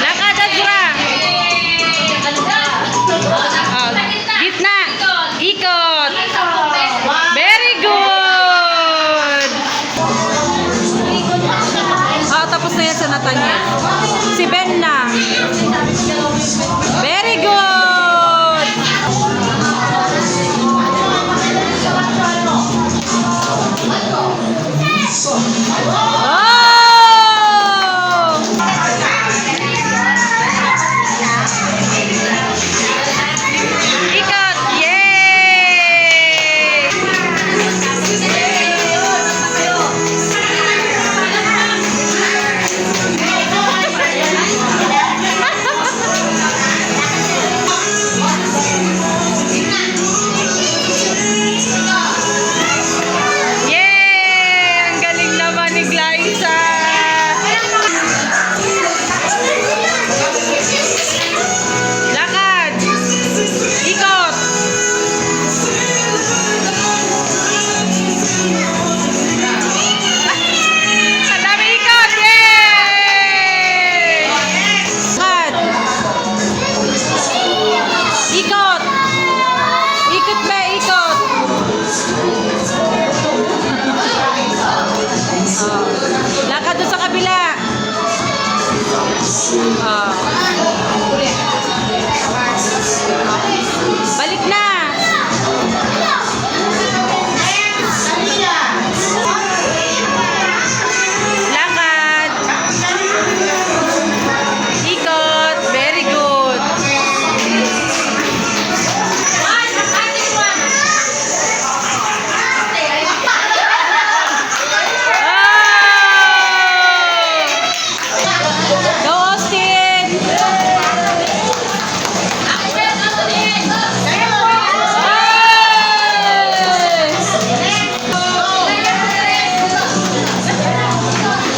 Lakad, Azra. Gitna. Ikot. Very good. Tapos na yan sa Nathaniel. Si Ben na. Very good. Ikot. Yay! Ang galing naman ni Glyza. Lakad. Ikot. Ang dami ikot. Yay! Lakad. Ikot. Ikot ba? Ikot. Lakad doon sa kabila. Balik na. Lakad. Ikot. Very good. Go, Austin!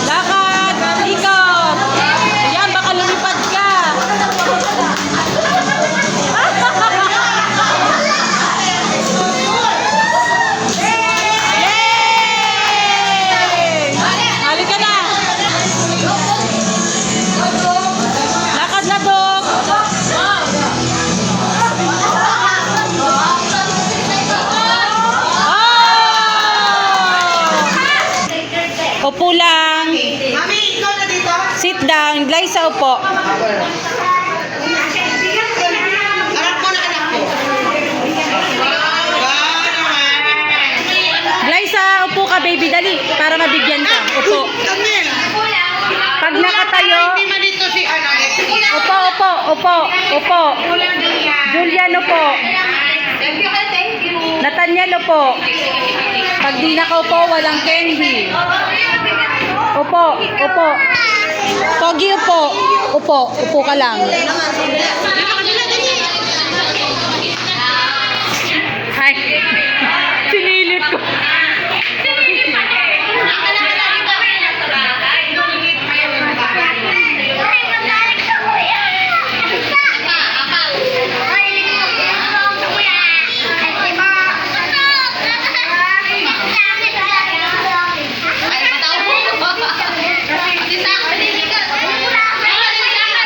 Lakad! Ikot! Ayan, baka lumipad ka! Yay! Halika na! Lakad na, Dok! Upo lang. Mami, ikaw na dito? Sit down. Glyza, upo. Harap mo na anak ko. Glyza, upo ka, baby. Dali. Para mabigyan ka. Upo. Daniel! Pag nakatayo, Hindi man dito si ano. upo, upo, upo, upo. Julian, upo. Thank you. Nathaniel, upo. Pag di nakaupo, walang candy. Upo, upo. Pogi, upo. Upo, upo ka lang. Ay, sinilip ko.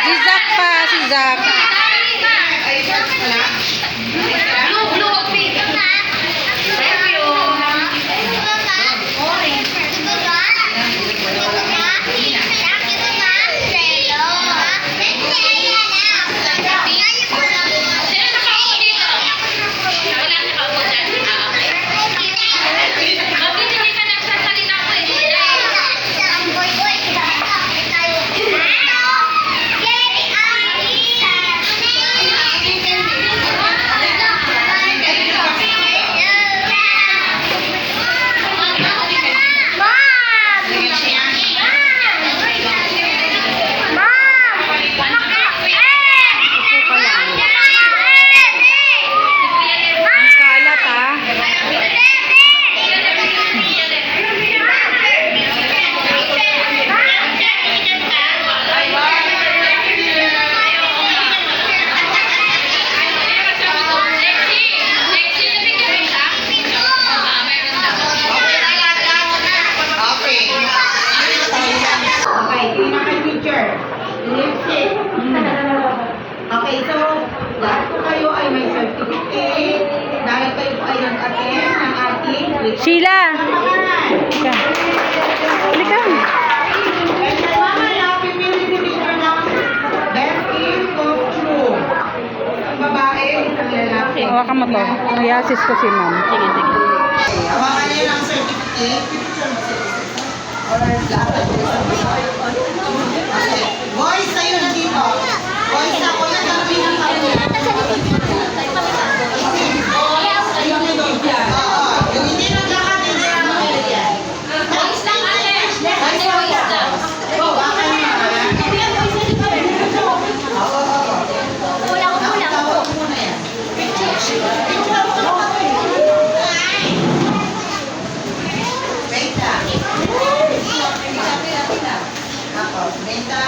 Si Zach pa, si Zach. Lipstick. Okay, so, lahat po kayo ay may certificate. Dahil kayo po ay nag-attend ng ating Sheila! Halika. Halika. And mamaya, pipili si Mr. ng best in costume. Isang babae, isang lalaki. Hawakan mo to. I-assist ko si ma'am. Sige, sige. Hawakan niyo ng certificate. Boys, tayo na dito. Boys, ako na sabi ng kami. Yung hindi naglakad, hindi na yan. Boys lang, Alex. Boys lang. Hawakan niyo. Kulang muna yan. Benta. Tapos, benta.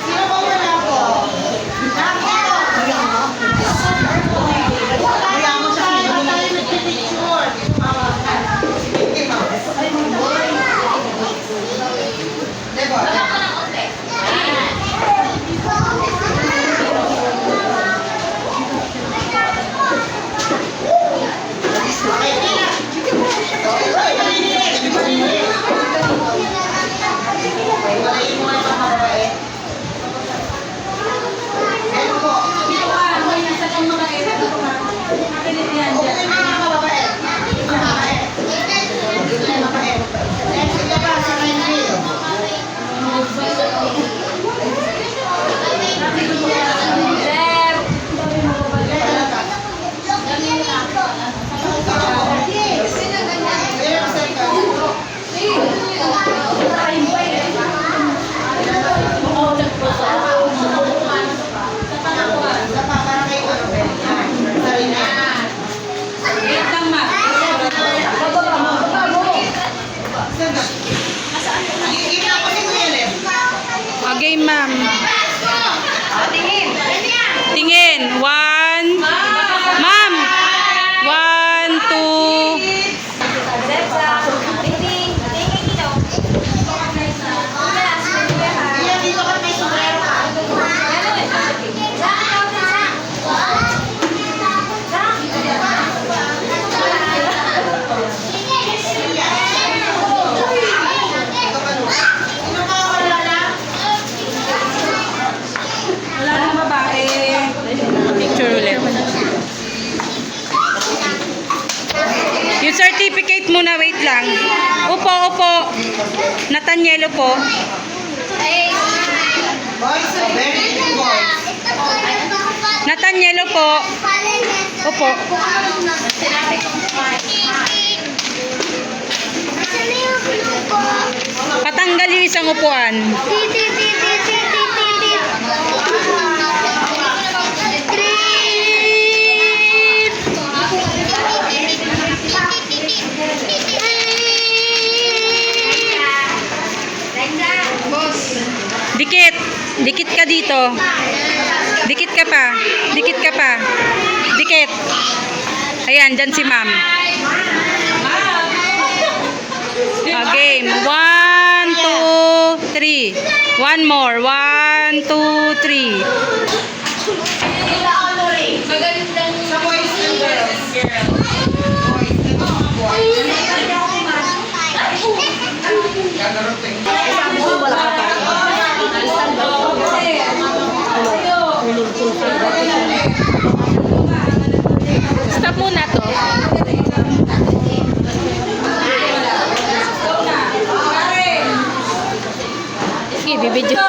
Sino ba wala po? Kaya mo siya tayo nagpipicture. Diba? Okay, pila. Walayin mo yung mga babae. Meron po. Okay, mga babae. Babae. Babae. Next, ito pa sa Renville. Okay, ma'am. Tingin. One. Ma'am. One, two. Dito ka may sombrero ka. Sino ka wala na? Wala nang babae. Picture ulit. Yung certificate muna, wait lang. Upo, upo. Nathaniel, upo. Boys, very good boys. Nathaniel, upo. Upo. Patanggal yung isang upuan. Dikit. Dikit ka dito. Dikit ka pa. Dikit ka pa. Dikit. Ayan, dyan si ma'am. Game. 1, 2, 3. One more. 1, 2, 3. Sa boys and girls. Boys, ito mga boys. Stop muna to. Sige, bibidyo.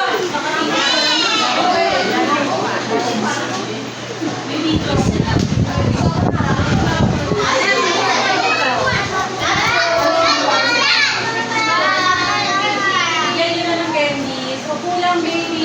Kulang kayo.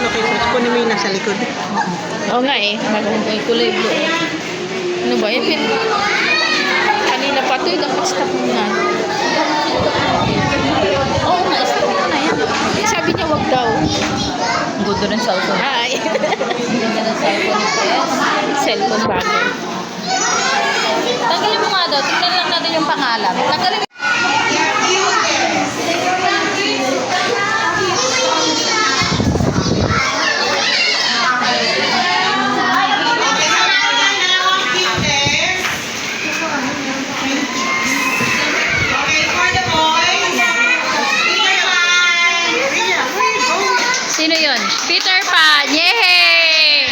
location. Kunin mo yung nasa likod. Oo nga eh. Maganda yung kulay blue. Ano ba yun? Kanina pa ito. Dapat stop mo na. Oo nga. Stop mo na yan. Sabi niya wag daw. Ang gusto rin sa uso. Ay. Ganda ng cellphone ko. Cellphone bagay. Tanggalin mo nga daw. Tingnan lang natin yung pangalan. Tanggalin mo. Sino yun? Peter Pan! Yay!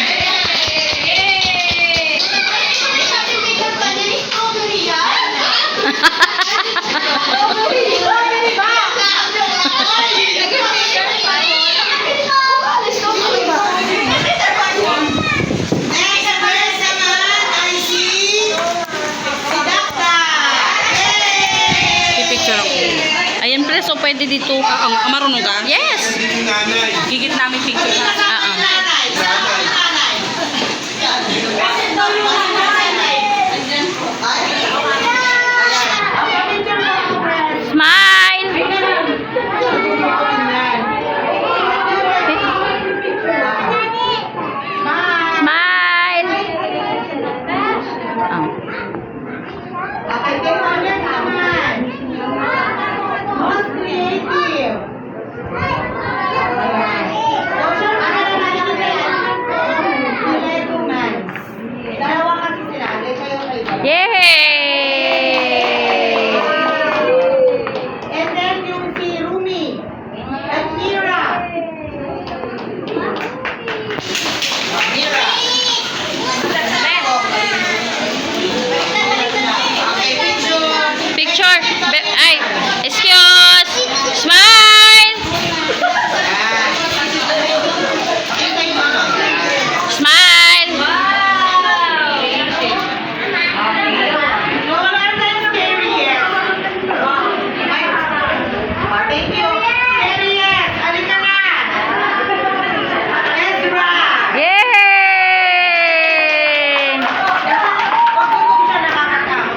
Pipicture ako. Ayan pala, so pwede dito. Marunong ka? Yes! Gigit namin picture na. Smile! Smile! Okay, take on your naman. Most creative. Social dalawa kasi sila. Kayo kayo. Yay! And then yung si Rumi. At Mira. Mira. Okay, picture. Picture! Ay! Excuse! Smile! Smile! Thank you. Serious. Alika na. Ezra. Yay! Huwag ko siya nakakatawa.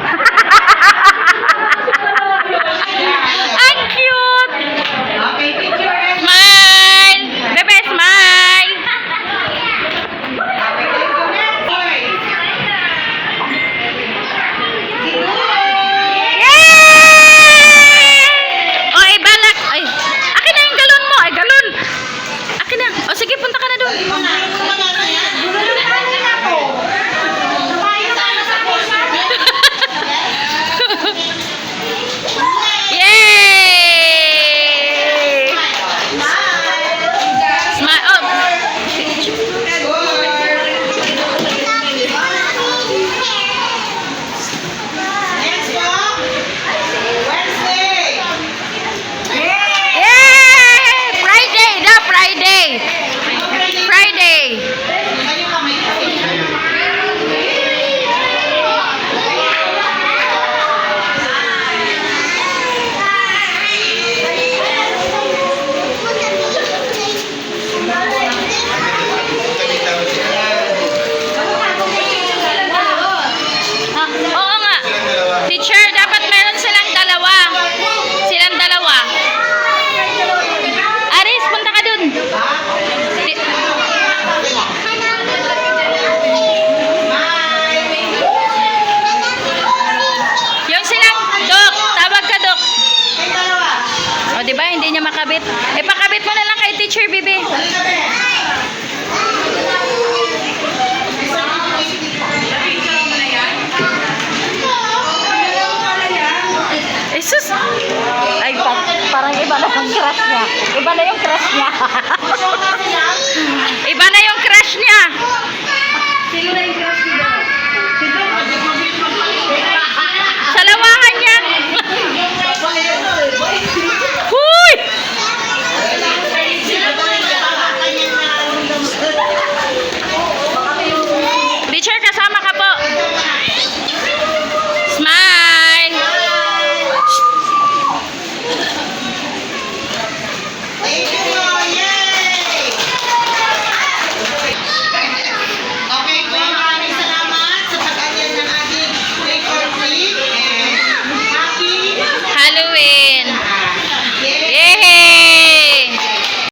Ang cute! Okay, picture. Smile! Bebe, smile! Okay, thank you. Next boy. Yay! O, ibalak. Ay, akin na yung galon mo. Ay, galon. Akin na. O, sige, punta ka na doon. Yay! Smile. Oh, Next one. Wednesday. yay! Friday na, Friday. Friday. Kayo kamay kasi. Ah, oo nga. Teacher, dapat meron silang dalawa. Silang dalawa. Aris, punta ka dun. Ti- Yung silang, Dok, tawag ka, Dok. Kayo dalawa. O, di ba? Hindi niya makabit. Eh, pakabit mo na lang kay Teacher Bibi. Halika, be. Jesus! Ay, parang iba na yung crush niya. Iba na yung crush niya.